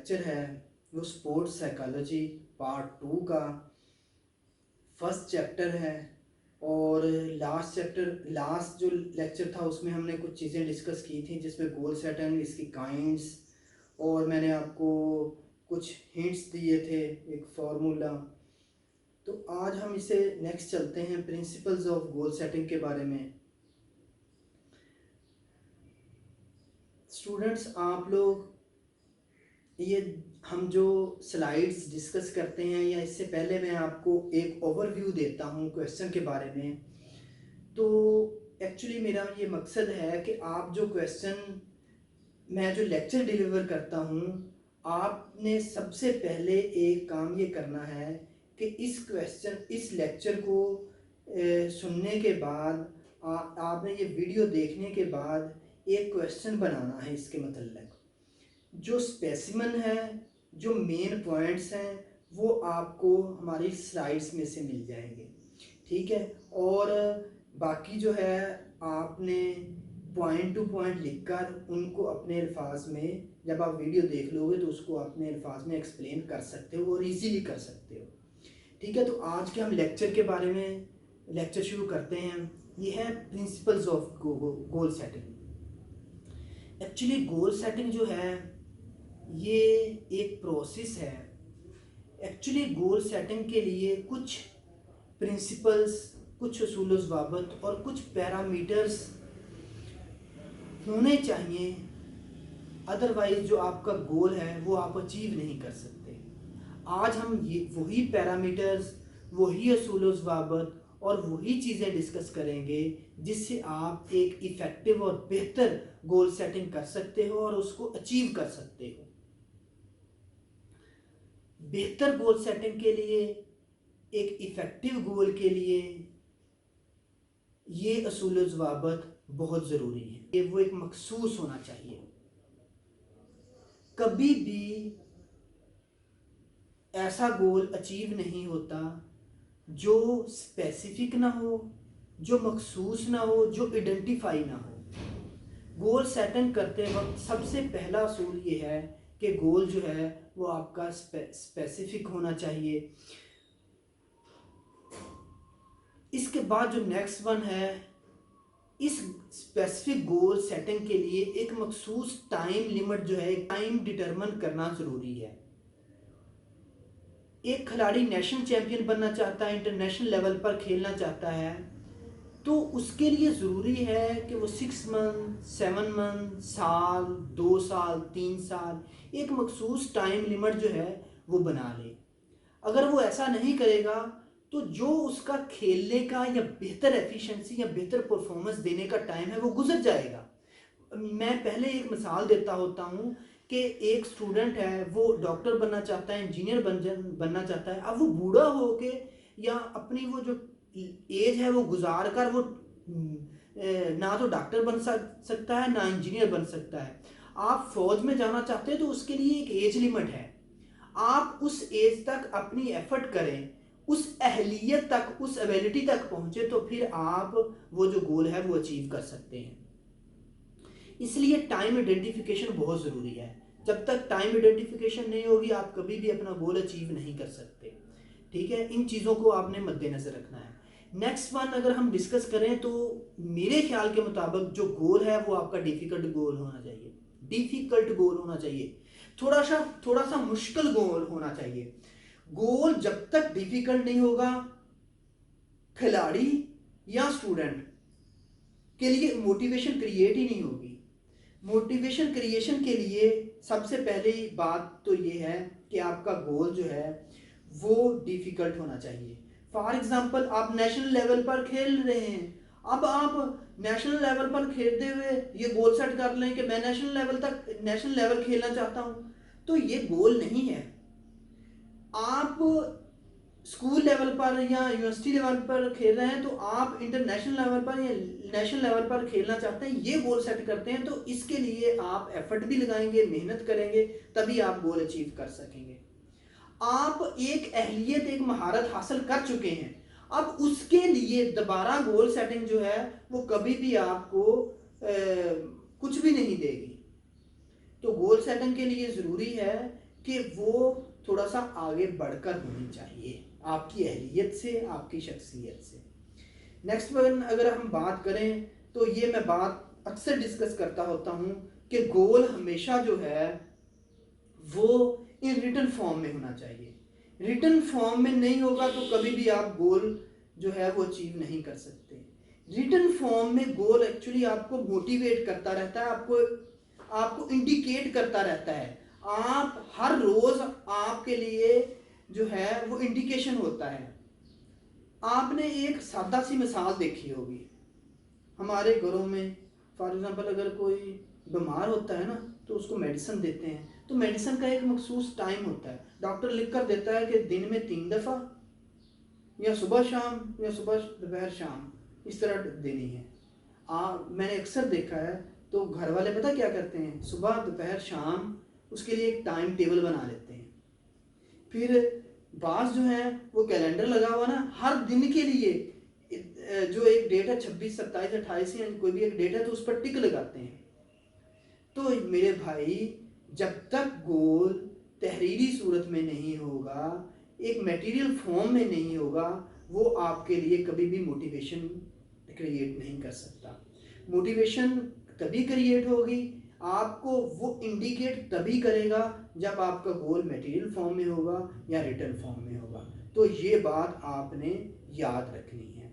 Lecture है वो sports psychology part 2 का फर्स्ट चैप्टर है। और लास्ट जो लेक्चर था उसमें हमने कुछ चीज़ें डिस्कस की थी, जिसमें गोल सेटिंग, इसकी काइंड्स, और मैंने आपको कुछ हिंट्स दिए थे, एक फार्मूला। तो आज हम इसे नेक्स्ट चलते हैं प्रिंसिपल्स ऑफ गोल सेटिंग के बारे में। स्टूडेंट्स, आप लोग ये हम जो स्लाइड्स डिस्कस करते हैं, या इससे पहले मैं आपको एक ओवरव्यू देता हूँ क्वेश्चन के बारे में। तो एक्चुअली मेरा ये मकसद है कि आप जो क्वेश्चन, मैं जो लेक्चर डिलीवर करता हूँ, आपने सबसे पहले एक काम ये करना है कि इस लेक्चर को सुनने के बाद आपने ये वीडियो देखने के बाद एक क्वेश्चन बनाना है। इसके मतलब जो स्पेसिमन है, जो मेन पॉइंट्स हैं, वो आपको हमारी स्लाइड्स में से मिल जाएंगे, ठीक है। और बाकी जो है आपने पॉइंट टू पॉइंट लिखकर उनको अपने अल्फाज में, जब आप वीडियो देख लोगे तो उसको अपने अल्फाज में एक्सप्लेन कर सकते हो और इजीली कर सकते हो, ठीक है। तो आज के हम लेक्चर के बारे में लेक्चर शुरू करते हैं। ये है principles of goal setting. Actually goal setting जो है ये एक प्रोसेस है। एक्चुअली गोल सेटिंग के लिए कुछ प्रिंसिपल्स, कुछ उसूल ज़वाबित और कुछ पैरामीटर्स होने चाहिए, अदरवाइज जो आपका गोल है वो आप अचीव नहीं कर सकते। आज हम ये वही पैरामीटर्स, वही उसूल ज़वाबित और वही चीज़ें डिस्कस करेंगे जिससे आप एक इफ़ेक्टिव और बेहतर गोल सेटिंग कर सकते हो और उसको अचीव कर सकते हो। बेहतर गोल सेटिंग के लिए, एक इफ़ेक्टिव गोल के लिए ये उसूल ज़वाबित बहुत ज़रूरी है। ये वो एक मखसूस होना चाहिए। कभी भी ऐसा गोल अचीव नहीं होता जो स्पेसिफिक ना हो, जो मखसूस ना हो, जो आइडेंटिफाई ना हो। गोल सेटिंग करते वक्त सबसे पहला असूल ये है कि गोल जो है वो आपका स्पेसिफिक होना चाहिए। इसके बाद जो नेक्स्ट वन है, इस स्पेसिफिक गोल सेटिंग के लिए एक मखसूस टाइम लिमिट जो है, टाइम डिटरमिन करना ज़रूरी है। एक खिलाड़ी नेशनल चैंपियन बनना चाहता है, इंटरनेशनल लेवल पर खेलना चाहता है, तो उसके लिए ज़रूरी है कि वो 6 मंथ, 7 मंथ, साल, 2 साल, 3 साल, एक मखसूस टाइम लिमिट जो है वो बना ले। अगर वो ऐसा नहीं करेगा तो जो उसका खेलने का या बेहतर एफिशिएंसी या बेहतर परफॉर्मेंस देने का टाइम है वो गुजर जाएगा। मैं पहले एक मिसाल देता होता हूँ कि एक स्टूडेंट है, वो डॉक्टर बनना चाहता है, इंजीनियर बनना चाहता है। अब वो बूढ़ा हो के या अपनी वो जो एज है वो गुजार कर वो ना तो डॉक्टर बन सकता है, ना इंजीनियर बन सकता है। आप फौज में जाना चाहते हैं तो उसके लिए एक एज लिमिट है। आप उस एज तक अपनी एफर्ट करें, उस अहलियत तक, उस एबिलिटी तक पहुंचे, तो फिर आप वो जो गोल है वो अचीव कर सकते हैं। इसलिए टाइम आइडेंटिफिकेशन बहुत ज़रूरी है। जब तक टाइम आइडेंटिफिकेशन नहीं होगी आप कभी भी अपना गोल अचीव नहीं कर सकते, ठीक है। इन चीज़ों को आपने मद्देनज़र रखना है। नेक्स्ट वन अगर हम डिस्कस करें तो मेरे ख्याल के मुताबिक जो गोल है वो आपका डिफ़िकल्ट गोल होना चाहिए। डिफ़िकल्ट गोल होना चाहिए, थोड़ा सा मुश्किल गोल होना चाहिए। गोल जब तक डिफ़िकल्ट नहीं होगा, खिलाड़ी या स्टूडेंट के लिए मोटिवेशन क्रिएट ही नहीं होगी। मोटिवेशन क्रिएशन के लिए सबसे पहली बात तो ये है कि आपका गोल जो है वो डिफ़िकल्ट होना चाहिए। फॉर एग्जांपल आप नेशनल लेवल पर खेल रहे हैं, अब आप नेशनल लेवल पर खेलते हुए ये गोल सेट कर लें कि मैं नेशनल लेवल खेलना चाहता हूँ, तो ये गोल नहीं है। आप स्कूल लेवल पर या यूनिवर्सिटी लेवल पर खेल रहे हैं तो आप इंटरनेशनल लेवल पर या नेशनल लेवल पर खेलना चाहते हैं, ये गोल सेट करते हैं, तो इसके लिए आप एफर्ट भी लगाएंगे, मेहनत करेंगे, तभी आप गोल अचीव कर सकेंगे। आप एक अहलियत, एक महारत हासिल कर चुके हैं, अब उसके लिए दोबारा गोल सेटिंग जो है वो कभी भी आपको कुछ भी नहीं देगी। तो गोल सेटिंग के लिए ज़रूरी है कि वो थोड़ा सा आगे बढ़कर होनी चाहिए आपकी अहलियत से, आपकी शख्सियत से। नेक्स्ट वन अगर हम बात करें तो ये मैं बात अक्सर डिस्कस करता होता हूँ कि गोल हमेशा जो है वो इन रिटन फॉर्म में होना चाहिए। रिटन फॉर्म में नहीं होगा तो कभी भी आप गोल जो है वो अचीव नहीं कर सकते। रिटन फॉर्म में गोल एक्चुअली आपको मोटिवेट करता रहता है, आपको इंडिकेट करता रहता है। आप हर रोज आपके लिए जो है वो इंडिकेशन होता है। आपने एक सादा सी मिसाल देखी होगी, हमारे घरों में फॉर एग्जांपल अगर कोई बीमार होता है ना तो उसको मेडिसिन देते हैं, तो मेडिसिन का एक मखसूस टाइम होता है, डॉक्टर लिख कर देता है कि दिन में 3 दफ़ा या सुबह शाम या सुबह दोपहर शाम इस तरह देनी है। मैंने अक्सर देखा है तो घर वाले पता क्या करते हैं, सुबह दोपहर शाम उसके लिए एक टाइम टेबल बना लेते हैं। फिर बास जो है वो कैलेंडर लगा हुआ ना, हर दिन के लिए जो एक डेट है 26, 27, 28 या कोई भी एक डेट है तो उस पर टिक लगाते हैं। तो मेरे भाई जब तक गोल तहरीरी सूरत में नहीं होगा, एक मटेरियल फॉर्म में नहीं होगा, वो आपके लिए कभी भी मोटिवेशन क्रिएट नहीं कर सकता। मोटिवेशन तभी क्रिएट होगी, आपको वो इंडिकेट तभी करेगा जब आपका गोल मटेरियल फॉर्म में होगा या रिटन फॉर्म में होगा। तो ये बात आपने याद रखनी है।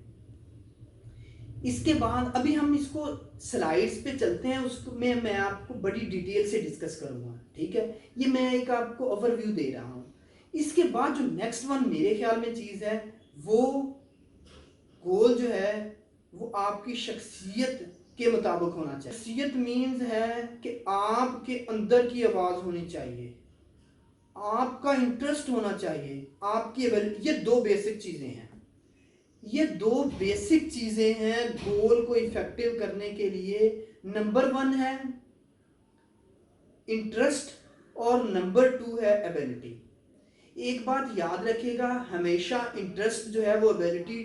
इसके बाद अभी हम इसको स्लाइड्स पे चलते हैं, उसमें मैं आपको बड़ी डिटेल से डिस्कस करूंगा, ठीक है। ये मैं एक आपको ओवरव्यू दे रहा हूँ। इसके बाद जो नेक्स्ट वन मेरे ख्याल में चीज़ है, वो गोल जो है वो आपकी शख्सियत के मुताबिक होना चाहिए। शख्सियत मीन्स है कि आपके अंदर की आवाज़ होनी चाहिए, आपका इंटरेस्ट होना चाहिए, आपकी ये 2 बेसिक चीज़ें हैं। ये 2 बेसिक चीज़ें हैं गोल को इफेक्टिव करने के लिए। नंबर 1 है इंटरेस्ट और नंबर 2 है एबिलिटी। एक बात याद रखिएगा, हमेशा इंटरेस्ट जो है वो एबिलिटी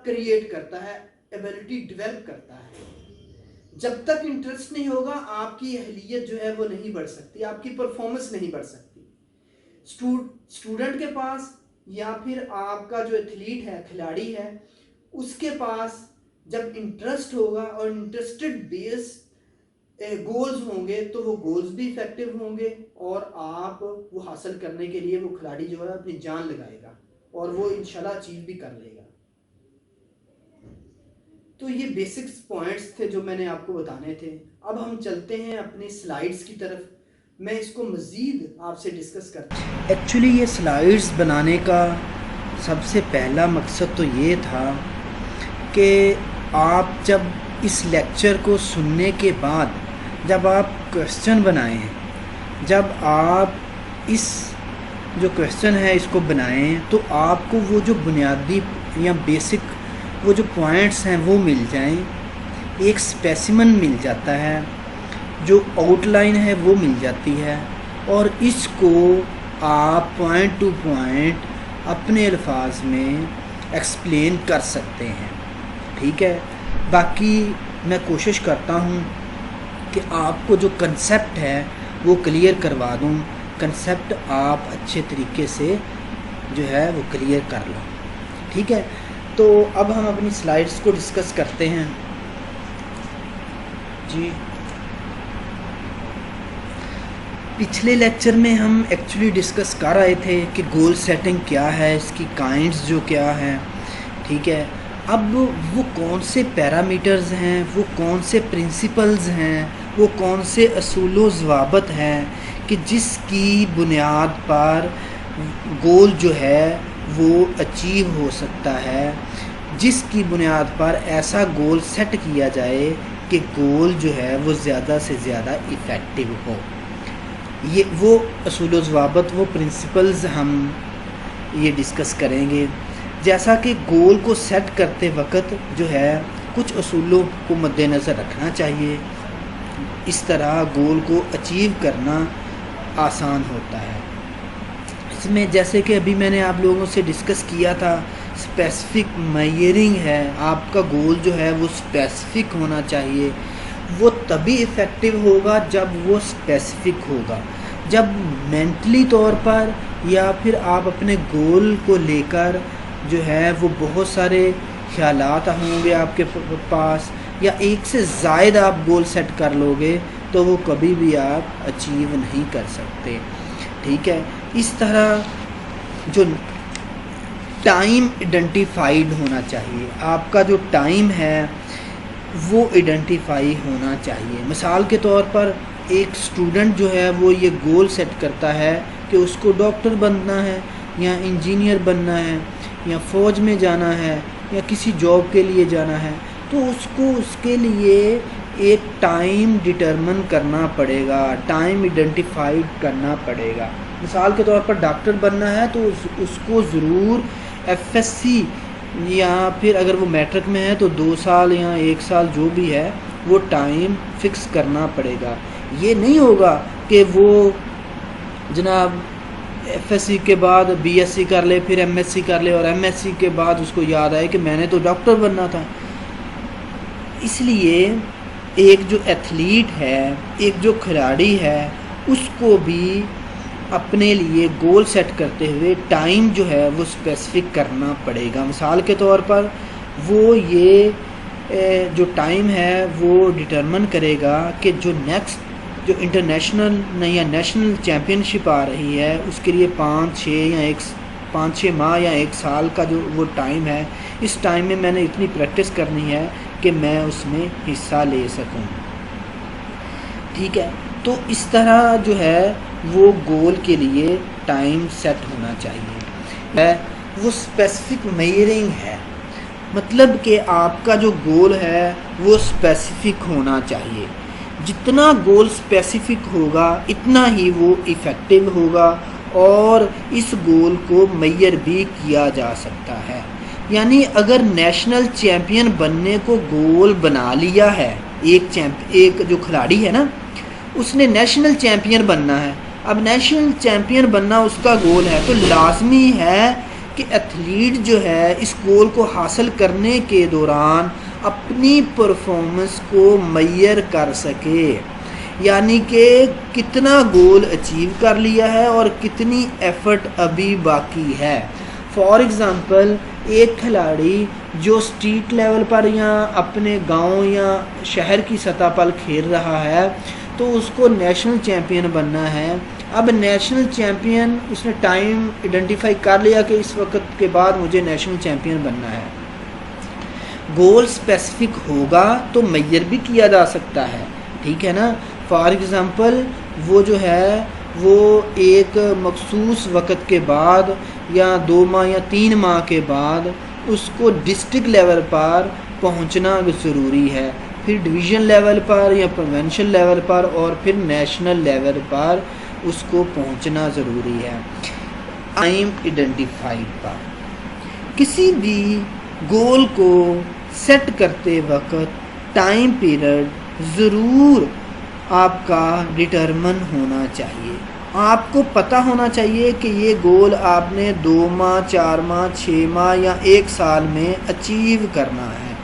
क्रिएट करता है, एबिलिटी डेवलप करता है। जब तक इंटरेस्ट नहीं होगा आपकी अहलियत जो है वो नहीं बढ़ सकती, आपकी परफॉर्मेंस नहीं बढ़ सकती। स्टूडेंट के पास या फिर आपका जो एथलीट है, खिलाड़ी है, उसके पास जब इंटरेस्ट होगा और इंटरेस्टेड बेस गोल्स होंगे तो वो गोल्स भी इफेक्टिव होंगे और आप वो हासिल करने के लिए वो खिलाड़ी जो है अपनी जान लगाएगा और वो इंशाल्लाह अचीव भी कर लेगा। तो ये बेसिक्स पॉइंट्स थे जो मैंने आपको बताने थे। अब हम चलते हैं अपनी स्लाइड्स की तरफ, मैं इसको मज़ीद आपसे डिस्कस करता हूँ। एक्चुअली ये स्लाइड्स बनाने का सबसे पहला मकसद तो ये था कि आप जब इस लेक्चर को सुनने के बाद जब आप क्वेश्चन बनाएं, जब आप इस जो क्वेश्चन है इसको बनाएं तो आपको वो जो बुनियादी या बेसिक वो जो पॉइंट्स हैं वो मिल जाएं, एक स्पेसिमन मिल जाता है, जो आउटलाइन है वो मिल जाती है और इसको आप पॉइंट टू पॉइंट अपने अल्फाज में एक्सप्लेन कर सकते हैं, ठीक है। बाकी मैं कोशिश करता हूँ कि आपको जो कंसेप्ट है वो क्लियर करवा दूँ, कंसेप्ट आप अच्छे तरीके से जो है वो क्लियर कर लो, ठीक है। तो अब हम अपनी स्लाइड्स को डिस्कस करते हैं जी। पिछले लेक्चर में हम एक्चुअली डिस्कस कर रहे थे कि गोल सेटिंग क्या है, इसकी काइंड्स जो क्या है, ठीक है। अब वो कौन से पैरामीटर्स हैं, वो कौन से प्रिंसिपल्स हैं, वो कौन से असूल व ज़वाबित हैं कि जिसकी बुनियाद पर गोल जो है वो अचीव हो सकता है, जिसकी बुनियाद पर ऐसा गोल सेट किया जाए कि गोल जो है वो ज़्यादा से ज़्यादा इफ़ेक्टिव हो। ये वो असूल व ज़वाबित, वो प्रिंसिपल्स हम ये डिस्कस करेंगे। जैसा कि गोल को सेट करते वक्त जो है कुछ असूलों को मद्देनज़र रखना चाहिए, इस तरह गोल को अचीव करना आसान होता है। इसमें जैसे कि अभी मैंने आप लोगों से डिस्कस किया था, स्पेसिफिक मेजरिंग है, आपका गोल जो है वो स्पेसिफिक होना चाहिए। वो तभी इफ़ेक्टिव होगा जब वो स्पेसिफिक होगा, जब मेंटली तौर पर या फिर आप अपने गोल को लेकर जो है वो बहुत सारे ख्यालात होंगे आपके पास, या एक से ज़ायद आप गोल सेट कर लोगे तो वो कभी भी आप अचीव नहीं कर सकते। ठीक है, इस तरह जो टाइम आइडेंटिफाइड होना चाहिए, आपका जो टाइम है वो आइडेंटिफाई होना चाहिए। मिसाल के तौर पर एक स्टूडेंट जो है वो ये गोल सेट करता है कि उसको डॉक्टर बनना है या इंजीनियर बनना है या फ़ौज में जाना है या किसी जॉब के लिए जाना है, तो उसको उसके लिए एक टाइम डिटरमिन करना पड़ेगा, टाइम आइडेंटिफाइड करना पड़ेगा। मिसाल के तौर पर डॉक्टर बनना है तो उसको ज़रूर एफएससी या फिर अगर वो मैट्रिक में है तो 2 साल या 1 साल जो भी है वो टाइम फिक्स करना पड़ेगा। ये नहीं होगा कि वो जनाब एफएससी के बाद बीएससी कर ले, फिर एमएससी कर ले और एमएससी के बाद उसको याद आए कि मैंने तो डॉक्टर बनना था। इसलिए एक जो एथलीट है, एक जो खिलाड़ी है, उसको भी अपने लिए गोल सेट करते हुए टाइम जो है वो स्पेसिफिक करना पड़ेगा। मिसाल के तौर पर वो ये जो टाइम है वो डिटरमिन करेगा कि जो नेक्स्ट जो इंटरनेशनल या नेशनल चैम्पियनशिप आ रही है उसके लिए 5-6 माह या 1 साल का जो वो टाइम है, इस टाइम में मैंने इतनी प्रैक्टिस करनी है कि मैं उसमें हिस्सा ले सकूं। ठीक है, तो इस तरह जो है वो गोल के लिए टाइम सेट होना चाहिए। वो स्पेसिफिक मेजरिंग है, मतलब कि आपका जो गोल है वो स्पेसिफिक होना चाहिए। जितना गोल स्पेसिफिक होगा इतना ही वो इफ़ेक्टिव होगा और इस गोल को मेजर भी किया जा सकता है। यानी अगर नेशनल चैम्पियन बनने को गोल बना लिया है, एक जो खिलाड़ी है ना, उसने नेशनल चैम्पियन बनना है, अब नेशनल चैम्पियन बनना उसका गोल है, तो लाजमी है कि एथलीट जो है इस गोल को हासिल करने के दौरान अपनी परफॉर्मेंस को मेजर कर सके, यानी कि कितना गोल अचीव कर लिया है और कितनी एफर्ट अभी बाकी है। फॉर एग्ज़ाम्पल एक खिलाड़ी जो स्ट्रीट लेवल पर या अपने गांव या शहर की सतह पर खेल रहा है तो उसको नेशनल चैम्पियन बनना है। अब नेशनल चैम्पियन उसने टाइम आइडेंटिफाई कर लिया कि इस वक्त के बाद मुझे नेशनल चैम्पियन बनना है। गोल स्पेसिफिक होगा तो मेजर भी किया जा सकता है, ठीक है ना। फॉर एग्ज़ाम्पल वो जो है वो एक मखसूस वक़्त के बाद या 2 माह या 3 माह के बाद उसको डिस्ट्रिक्ट लेवल पर पहुंचना ज़रूरी है, फिर डिवीज़न लेवल पर या प्रोविंशियल लेवल पर और फिर नेशनल लेवल पर उसको पहुंचना ज़रूरी है। टाइम आइडेंटिफाइड पर किसी भी गोल को सेट करते वक्त टाइम पीरियड ज़रूर आपका डिटरमिन होना चाहिए। आपको पता होना चाहिए कि ये गोल आपने 2 माह, 4 माह, 6 माह या 1 साल में अचीव करना है,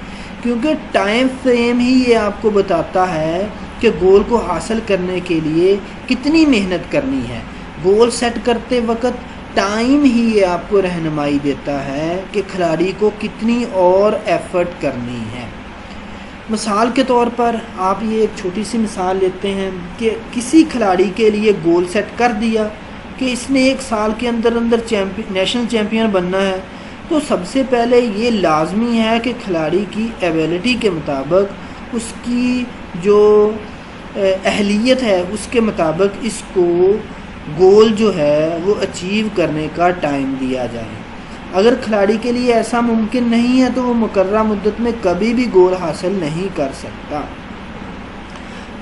क्योंकि टाइम फ्रेम ही ये आपको बताता है कि गोल को हासिल करने के लिए कितनी मेहनत करनी है। गोल सेट करते वक्त टाइम ही ये आपको रहनुमाई देता है कि खिलाड़ी को कितनी और एफ़र्ट करनी है। मिसाल के तौर पर आप ये एक छोटी सी मिसाल लेते हैं कि किसी खिलाड़ी के लिए गोल सेट कर दिया कि इसने 1 साल के अंदर नेशनल चैम्पियन बनना है, तो सबसे पहले ये लाजमी है कि खिलाड़ी की एबिलिटी के मुताबिक, उसकी जो अहलियत है उसके मुताबिक इसको गोल जो है वो अचीव करने का टाइम दिया जाए। अगर खिलाड़ी के लिए ऐसा मुमकिन नहीं है तो वो मुकर्रर मुद्दत में कभी भी गोल हासिल नहीं कर सकता।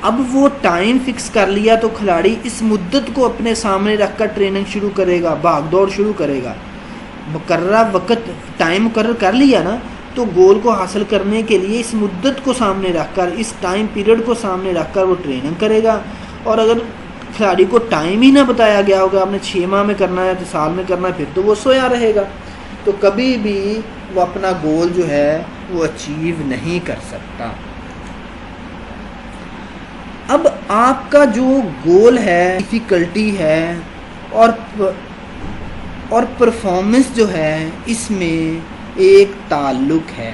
अब वो टाइम फिक्स कर लिया तो खिलाड़ी इस मुद्दत को अपने सामने रखकर ट्रेनिंग शुरू करेगा, भाग दौड़ शुरू करेगा। मुकर्रर वक्त टाइम मुकर्रर कर लिया ना, तो गोल को हासिल करने के लिए इस मुद्दत को सामने रखकर, इस टाइम पीरियड को सामने रखकर वो ट्रेनिंग करेगा। और अगर खिलाड़ी को टाइम ही ना बताया गया होगा आपने 6 माह में करना है तो साल में करना है, फिर तो वो सोया रहेगा, तो कभी भी वो अपना गोल जो है वो अचीव नहीं कर सकता। अब आपका जो गोल है, डिफ़िकल्टी है और परफॉर्मेंस जो है, इसमें एक ताल्लुक़ है।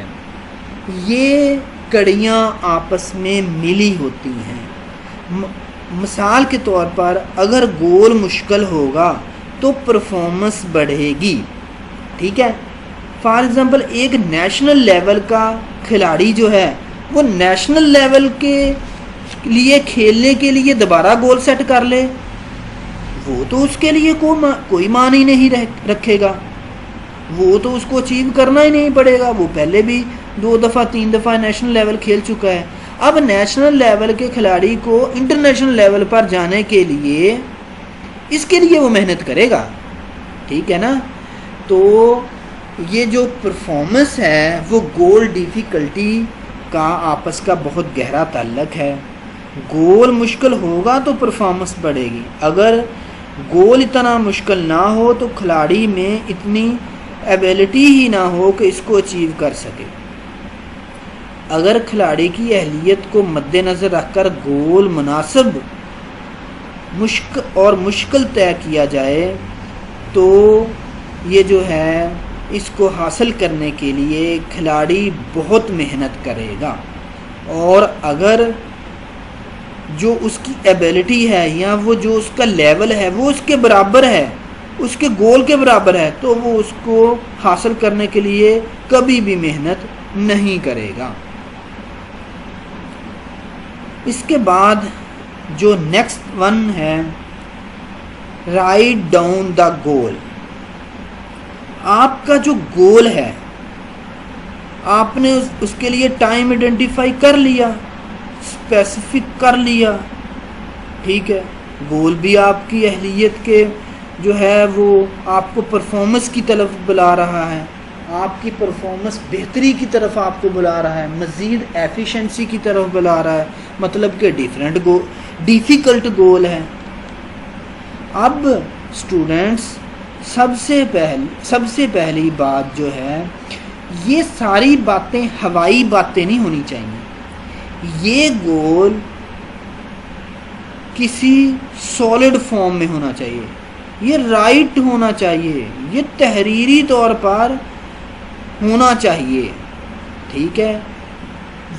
ये कड़ियाँ आपस में मिली होती हैं। मिसाल के तौर पर अगर गोल मुश्किल होगा तो परफॉर्मेंस बढ़ेगी, ठीक है। फॉर एग्ज़ाम्पल एक नेशनल लेवल का खिलाड़ी जो है वो नेशनल लेवल के लिए खेलने के लिए दोबारा गोल सेट कर ले, वो तो उसके लिए कोई मान ही नहीं रखेगा, वो तो उसको अचीव करना ही नहीं पड़ेगा। वो पहले भी 2 दफ़ा 3 दफ़ा नेशनल लेवल खेल चुका है। अब नेशनल लेवल के खिलाड़ी को इंटरनेशनल लेवल पर जाने के लिए इसके लिए वो मेहनत करेगा, ठीक है ना। तो ये जो परफॉर्मेंस है वो गोल डिफ़िकल्टी का आपस का बहुत गहरा ताल्लुक़ है। गोल मुश्किल होगा तो परफॉर्मेंस बढ़ेगी, अगर गोल इतना मुश्किल ना हो तो खिलाड़ी में इतनी एबिलिटी ही ना हो कि इसको अचीव कर सके। अगर खिलाड़ी की अहलियत को मद्देनज़र रखकर गोल मुनासिब मुश्किल तय किया जाए तो ये जो है इसको हासिल करने के लिए खिलाड़ी बहुत मेहनत करेगा। और अगर जो उसकी एबिलिटी है या वो जो उसका लेवल है वो उसके बराबर है, उसके गोल के बराबर है, तो वो उसको हासिल करने के लिए कभी भी मेहनत नहीं करेगा। इसके बाद जो नेक्स्ट वन है, राइट डाउन द गोल। आपका जो गोल है आपने उसके लिए टाइम आइडेंटिफाई कर लिया, स्पेसिफिक कर लिया, ठीक है। गोल भी आपकी अहलियत के जो है वो आपको परफॉर्मेंस की तरफ बुला रहा है, आपकी परफॉर्मेंस बेहतरी की तरफ आपको बुला रहा है, मज़ीद एफिशिएंसी की तरफ बुला रहा है, मतलब कि डिफ़िकल्ट गोल है। अब स्टूडेंट्स सबसे पहली बात जो है, ये सारी बातें हवाई बातें नहीं होनी चाहिए। ये गोल किसी सॉलिड फॉर्म में होना चाहिए, ये राइट होना चाहिए, ये तहरीरी तौर पर होना चाहिए, ठीक है।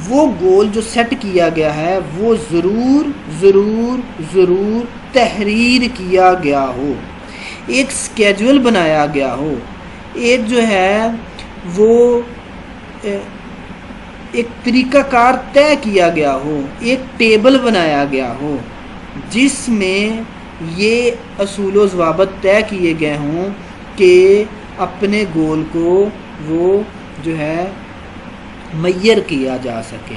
वो गोल जो सेट किया गया है वो ज़रूर तहरीर किया गया हो, एक स्केड्यूल बनाया गया हो, एक जो है वो एक तरीक़ाकार तय किया गया हो, एक टेबल बनाया गया हो जिसमें ये असूल व ज़वाबित तय किए गए हों कि अपने गोल को वो जो है मय्यर किया जा सके।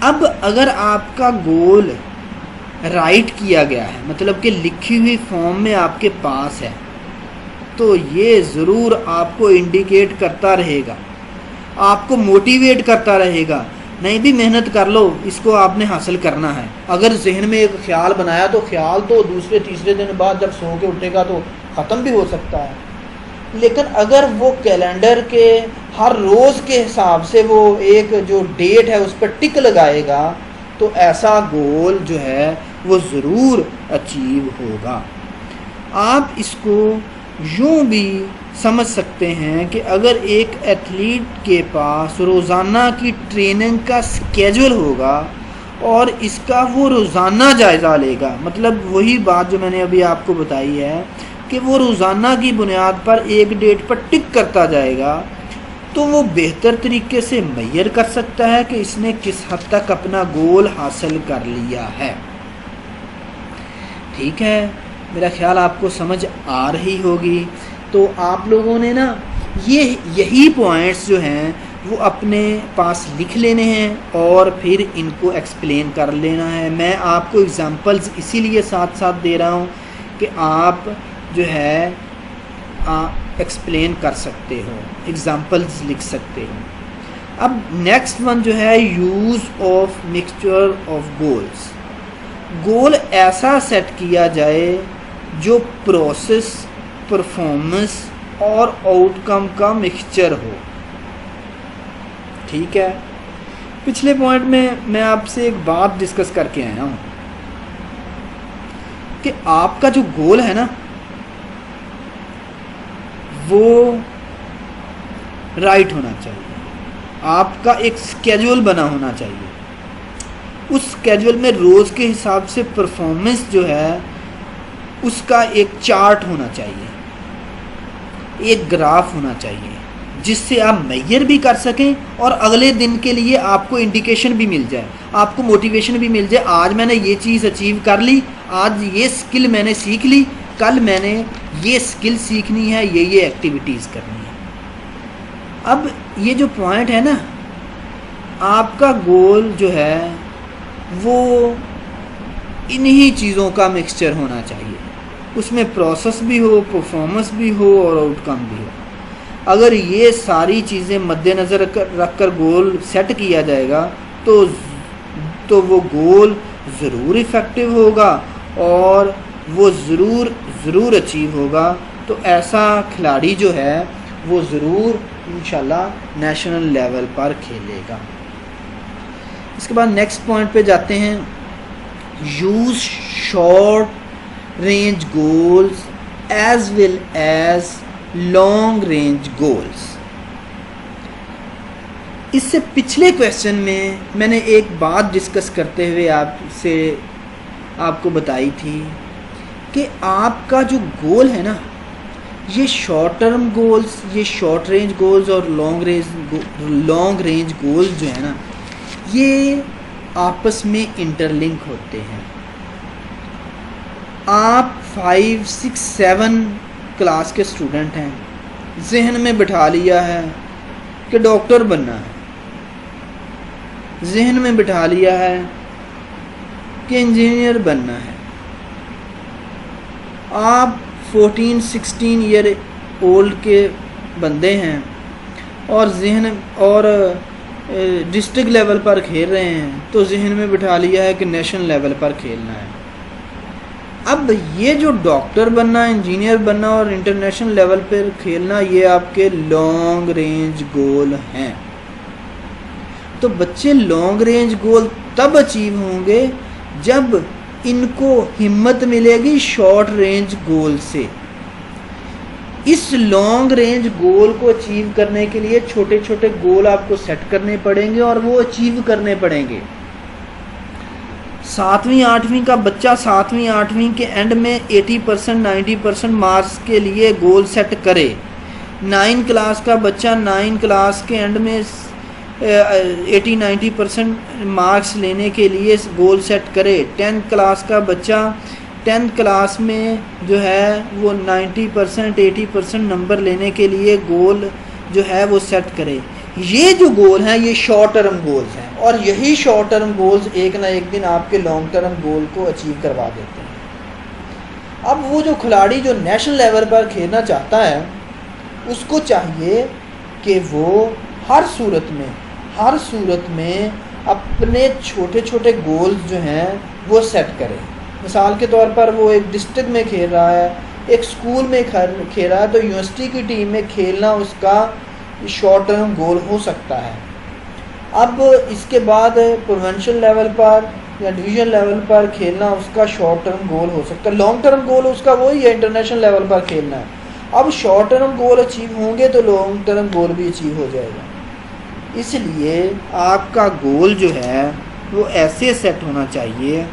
अब अगर आपका गोल राइट किया गया है, मतलब कि लिखी हुई फॉर्म में आपके पास है, तो ये ज़रूर आपको इंडिकेट करता रहेगा, आपको मोटिवेट करता रहेगा, नहीं भी मेहनत कर लो, इसको आपने हासिल करना है। अगर जहन में एक ख्याल बनाया तो ख्याल तो दूसरे तीसरे दिन बाद जब सो के उठेगा तो ख़त्म भी हो सकता है, लेकिन अगर वो कैलेंडर के हर रोज़ के हिसाब से वो एक जो डेट है उस पर टिक लगाएगा तो ऐसा गोल जो है वो ज़रूर अचीव होगा। आप इसको यूँ भी समझ सकते हैं कि अगर एक एथलीट के पास रोज़ाना की ट्रेनिंग का स्केड्यूल होगा और इसका वो रोज़ाना जायज़ा लेगा, मतलब वही बात जो मैंने अभी आपको बताई है कि वो रोज़ाना की बुनियाद पर एक डेट पर टिक करता जाएगा, तो वो बेहतर तरीके से मेजर कर सकता है कि इसने किस हद तक अपना गोल हासिल कर लिया है। ठीक है, मेरा ख्याल आपको समझ आ रही होगी। तो आप लोगों ने ना यही पॉइंट्स जो हैं वो अपने पास लिख लेने हैं और फिर इनको एक्सप्लेन कर लेना है। मैं आपको एग्ज़ाम्पल्स इसीलिए साथ साथ दे रहा हूँ कि आप जो है एक्सप्लेन कर सकते हो, एग्ज़ाम्पल्स लिख सकते हो। अब नेक्स्ट वन जो है use of mixture of goals. Goal ऐसा सेट किया जाए जो प्रोसेस, परफॉर्मेंस और आउटकम का मिक्सचर हो। ठीक है, पिछले पॉइंट में मैं आपसे एक बात डिस्कस करके आया हूँ कि आपका जो गोल है ना वो राइट होना चाहिए, आपका एक स्केड्यूल बना होना चाहिए। उस स्केड्यूल में रोज़ के हिसाब से परफॉर्मेंस जो है उसका एक चार्ट होना चाहिए, एक ग्राफ होना चाहिए, जिससे आप मेजर भी कर सकें और अगले दिन के लिए आपको इंडिकेशन भी मिल जाए, आपको मोटिवेशन भी मिल जाए। आज मैंने ये चीज़ अचीव कर ली, आज ये स्किल मैंने सीख ली, कल मैंने ये स्किल सीखनी है, ये एक्टिविटीज़ करनी है। अब ये जो पॉइंट है ना, आपका गोल जो है वो इन्हीं चीज़ों का मिक्सचर होना चाहिए, उसमें प्रोसेस भी हो, परफॉर्मेंस भी हो और आउटकम भी हो। अगर ये सारी चीज़ें मद्देनज़र रख कर गोल सेट किया जाएगा तो वो गोल ज़रूर इफ़ेक्टिव होगा और वो ज़रूर अचीव होगा। तो ऐसा खिलाड़ी जो है वो ज़रूर इंशाल्लाह नेशनल लेवल पर खेलेगा। इसके बाद नेक्स्ट पॉइंट पे जाते हैं, use short range goals as well as long range goals. इससे पिछले क्वेश्चन में मैंने एक बात डिस्कस करते हुए आपको बताई थी कि आपका जो गोल है ना, ये शॉर्ट टर्म गोल्स, ये शॉर्ट रेंज गोल्स और लॉन्ग रेंज गोल्स जो है ना, ये आपस में इंटरलिंक होते हैं। आप 5, 6, 7 क्लास के स्टूडेंट हैं, जहन में बिठा लिया है कि डॉक्टर बनना है, जहन में बिठा लिया है कि इंजीनियर बनना है। आप 14, 16 ईयर ओल्ड के बंदे हैं और डिस्ट्रिक्ट लेवल पर खेल रहे हैं, तो जहन में बिठा लिया है कि नेशनल लेवल पर खेलना है। अब ये जो डॉक्टर बनना, इंजीनियर बनना और इंटरनेशनल लेवल पर खेलना, ये आपके लॉन्ग रेंज गोल हैं। तो बच्चे लॉन्ग रेंज गोल तब अचीव होंगे जब इनको हिम्मत मिलेगी शॉर्ट रेंज गोल से। इस लॉन्ग रेंज गोल को अचीव करने के लिए छोटे छोटे गोल आपको सेट करने पड़ेंगे और वो अचीव करने पड़ेंगे। 7वीं 8वीं का बच्चा 7वीं 8वीं के एंड में 80%, 90% मार्क्स के लिए गोल सेट करे। 9 क्लास का बच्चा 9 क्लास के एंड में 80-90% मार्क्स लेने के लिए गोल सेट करे। 10th क्लास का बच्चा 10th क्लास में जो है वो 90%, 80% नंबर लेने के लिए गोल जो है वो सेट करे। ये जो गोल हैं ये शॉर्ट टर्म गोल्स हैं और यही शॉर्ट टर्म गोल्स एक ना एक दिन आपके लॉन्ग टर्म गोल को अचीव करवा देते हैं। अब वो जो खिलाड़ी जो नेशनल लेवल पर खेलना चाहता है, उसको चाहिए कि वो हर सूरत में अपने छोटे छोटे गोल्स जो हैं वो सेट करे। मिसाल के तौर पर वो एक डिस्ट्रिक्ट में खेल रहा है, एक स्कूल में खेल रहा है, तो यूनिवर्सिटी की टीम में खेलना उसका शॉर्ट टर्म गोल हो सकता है। अब इसके बाद प्रोविंशियल लेवल पर या डिवीजन लेवल पर खेलना उसका शॉर्ट टर्म गोल हो सकता है। लॉन्ग टर्म गोल उसका वही है, इंटरनेशनल लेवल पर खेलना है। अब शॉर्ट टर्म गोल अचीव होंगे तो लॉन्ग टर्म गोल भी अचीव हो जाएगा। इसलिए आपका गोल जो है वो ऐसे सेट होना चाहिए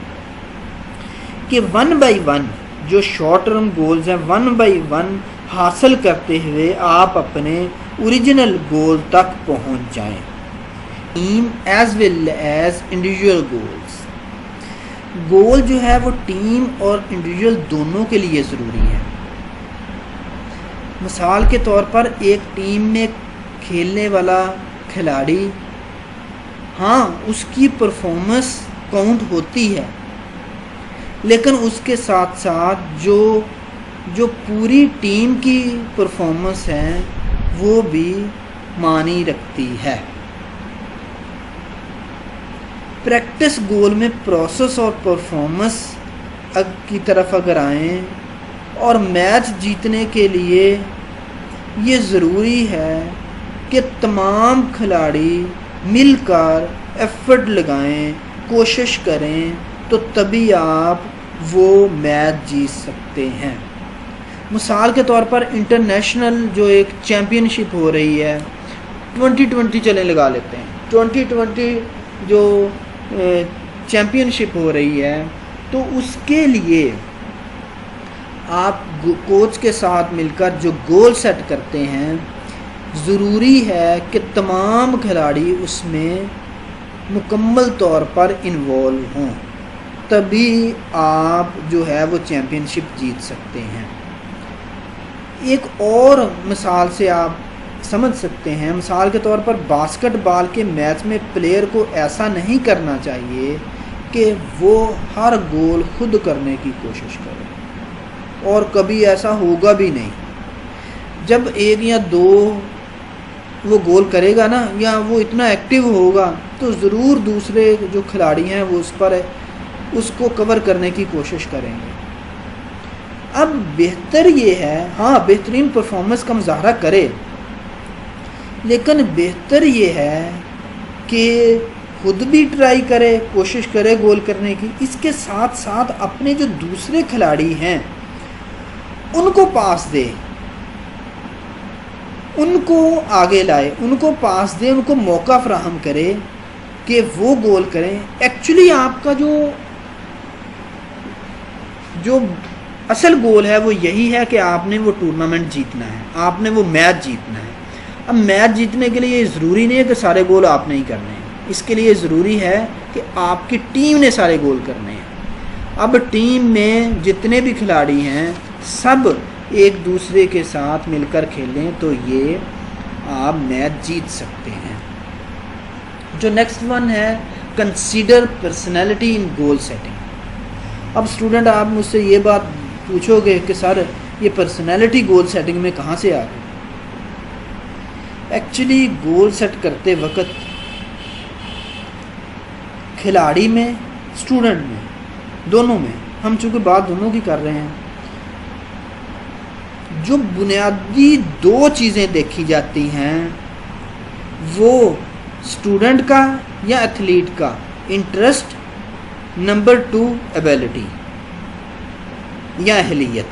कि 1 by 1 जो शॉर्ट टर्म गोल्स हैं 1 by 1 हासिल करते हुए आप अपने ओरिजिनल गोल तक पहुंच जाएं। Team as well as individual goals. Goal जो है वो टीम और इंडिविजुअल दोनों के लिए ज़रूरी है। मिसाल के तौर पर एक टीम में खेलने वाला खिलाड़ी, हाँ उसकी परफॉर्मेंस काउंट होती है, लेकिन उसके साथ साथ जो पूरी टीम की परफॉर्मेंस है वो भी मानी रखती है। प्रैक्टिस गोल में प्रोसेस और परफॉर्मेंस की तरफ अगर आएँ और मैच जीतने के लिए ये ज़रूरी है कि तमाम खिलाड़ी मिलकर एफर्ट लगाएं, कोशिश करें, तो तभी आप वो मैच जीत सकते हैं। मिसाल के तौर पर इंटरनेशनल जो एक चैम्पियनशिप हो रही है, 2020 चलें लगा लेते हैं, 2020 जो चैम्पियनशिप हो रही है, तो उसके लिए आप कोच के साथ मिलकर जो गोल सेट करते हैं, ज़रूरी है कि तमाम खिलाड़ी उसमें मुकम्मल तौर पर इन्वॉल्व हों, तभी आप जो है वो चैम्पियनशिप जीत सकते हैं। एक और मिसाल से आप समझ सकते हैं, मिसाल के तौर पर बास्केटबॉल के मैच में प्लेयर को ऐसा नहीं करना चाहिए कि वो हर गोल खुद करने की कोशिश करे, और कभी ऐसा होगा भी नहीं। जब एक या दो वो गोल करेगा ना, या वो इतना एक्टिव होगा, तो ज़रूर दूसरे जो खिलाड़ी हैं वो उस पर उसको कवर करने की कोशिश करेंगे। अब बेहतर ये है, हाँ बेहतरीन परफॉर्मेंस का मुजाहरा करे, लेकिन बेहतर ये है कि खुद भी ट्राई करे, कोशिश करे गोल करने की, इसके साथ साथ अपने जो दूसरे खिलाड़ी हैं उनको पास दे, उनको आगे लाए, उनको पास दे, उनको मौका फराहम करे कि वो गोल करें। एक्चुअली आपका जो असल गोल है वो यही है कि आपने वो टूर्नामेंट जीतना है, आपने वो मैच जीतना है। अब मैच जीतने के लिए ज़रूरी नहीं है कि सारे गोल आपने ही करने हैं, इसके लिए ज़रूरी है कि आपकी टीम ने सारे गोल करने हैं। अब टीम में जितने भी खिलाड़ी हैं सब एक दूसरे के साथ मिलकर खेलें, तो ये आप मैच जीत सकते हैं। जो नेक्स्ट वन है, कंसीडर पर्सनैलिटी इन गोल सेटिंग। अब स्टूडेंट आप मुझसे ये बात पूछोगे कि सर ये पर्सनैलिटी गोल सेटिंग में कहाँ से आ गई। एक्चुअली गोल सेट करते वक्त खिलाड़ी में, स्टूडेंट में, दोनों में, हम चूँकि बात दोनों की कर रहे हैं, जो बुनियादी दो चीज़ें देखी जाती हैं वो स्टूडेंट का या एथलीट का इंटरेस्ट, नंबर 2 एबिलिटी या अहलियत।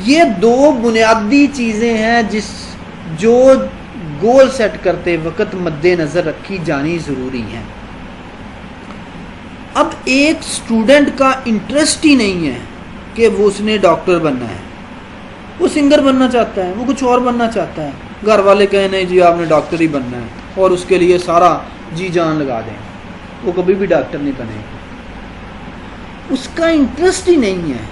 ये दो बुनियादी चीज़ें हैं जो गोल सेट करते वक्त मद्देनज़र रखी जानी ज़रूरी हैं। अब एक स्टूडेंट का इंटरेस्ट ही नहीं है कि वो उसने डॉक्टर बनना है, वो सिंगर बनना चाहता है, वो कुछ और बनना चाहता है, घर वाले कहें नहीं जी आपने डॉक्टर ही बनना है, और उसके लिए सारा जी जान लगा दें, वो कभी भी डॉक्टर नहीं बनेगा, उसका इंटरेस्ट ही नहीं है।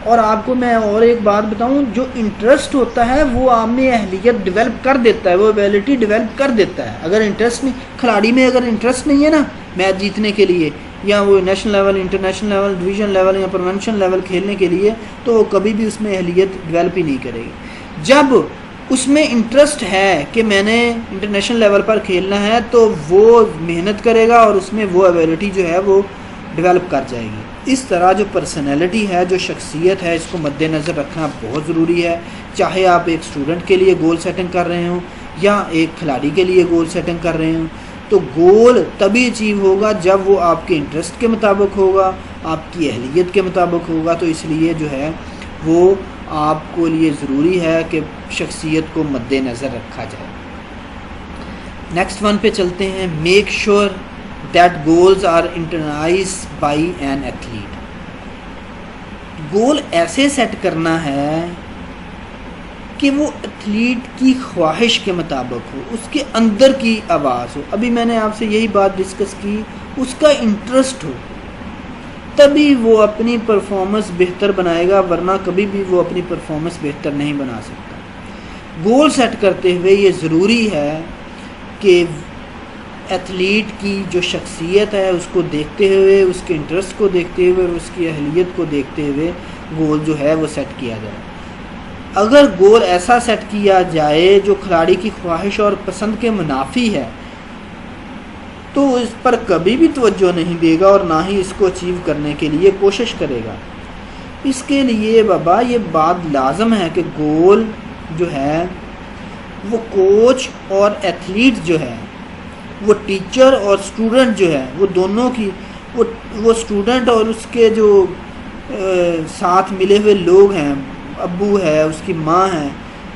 और आपको मैं और एक बात बताऊं, जो इंटरेस्ट होता है वो आप में अहलियत डेवलप कर देता है, वो एबिलिटी डेवलप कर देता है। अगर इंटरेस्ट नहीं, खिलाड़ी में अगर इंटरेस्ट नहीं है ना मैच जीतने के लिए, या वो national level, international level, division level या प्रोविंशियल लेवल खेलने के लिए, तो वो कभी भी उसमें अहलियत डेवलप ही नहीं करेगी। जब उसमें इंटरेस्ट है कि मैंने इंटरनेशनल लेवल पर खेलना है, तो वो मेहनत करेगा और उसमें वो एबिलिटी जो है वो डेवलप कर जाएगी। इस तरह जो पर्सनैलिटी है, जो शख्सियत है, इसको मद्देनज़र रखना बहुत ज़रूरी है। चाहे आप एक स्टूडेंट के लिए गोल सेटिंग कर रहे हो या एक खिलाड़ी के लिए गोल सेटिंग कर रहे हो, तो गोल तभी अचीव होगा जब वो आपके इंटरेस्ट के मुताबिक होगा, आपकी अहलियत के मुताबिक होगा। तो इसलिए जो है वो आपको लिए ज़रूरी है कि शख्सियत को मद्देनज़र रखा जाए। नेक्स्ट वन पे चलते हैं, make sure that goals are internalised by an athlete. Goal ऐसे सेट करना है कि वो एथलीट की ख्वाहिश के मुताबिक हो, उसके अंदर की आवाज़ हो। अभी मैंने आपसे यही बात डिस्कस की, उसका इंटरेस्ट हो, तभी वो अपनी परफॉर्मेंस बेहतर बनाएगा, वरना कभी भी वो अपनी परफॉर्मेंस बेहतर नहीं बना सकता। गोल सेट करते हुए ये ज़रूरी है कि एथलीट की जो शख्सियत है उसको देखते हुए, उसके इंटरेस्ट को देखते हुए, उसकी अहलियत को देखते हुए गोल जो है वो सेट किया जाए। अगर गोल ऐसा सेट किया जाए जो खिलाड़ी की ख्वाहिश और पसंद के मुनाफी है, तो इस पर कभी भी तवज्जो नहीं देगा और ना ही इसको अचीव करने के लिए कोशिश करेगा। इसके लिए बाबा ये बात लाजम है कि गोल जो है वो कोच और एथलीट जो है वो टीचर और स्टूडेंट जो है वो दोनों की वो स्टूडेंट और उसके जो साथ मिले हुए लोग हैं, अब्बू है, उसकी माँ है,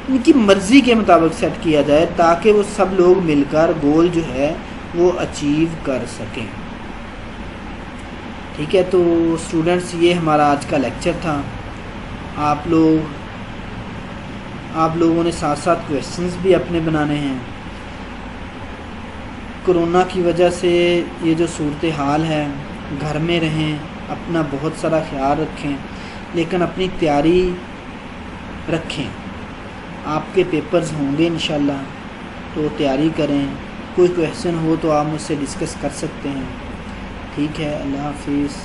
इनकी मर्ज़ी के मुताबिक सेट किया जाए ताकि वो सब लोग मिलकर गोल जो है वो अचीव कर सकें। ठीक है, तो स्टूडेंट्स ये हमारा आज का लेक्चर था। आप लोगों ने साथ साथ क्वेश्चंस भी अपने बनाने हैं। कोरोना की वजह से ये जो सूरत हाल है, घर में रहें, अपना बहुत सारा ख्याल रखें, लेकिन अपनी तैयारी रखें। आपके पेपर्स होंगे इंशाल्लाह, तो तैयारी करें। कोई क्वेश्चन हो तो आप मुझसे डिस्कस कर सकते हैं। ठीक है, अल्लाह हाफिज़।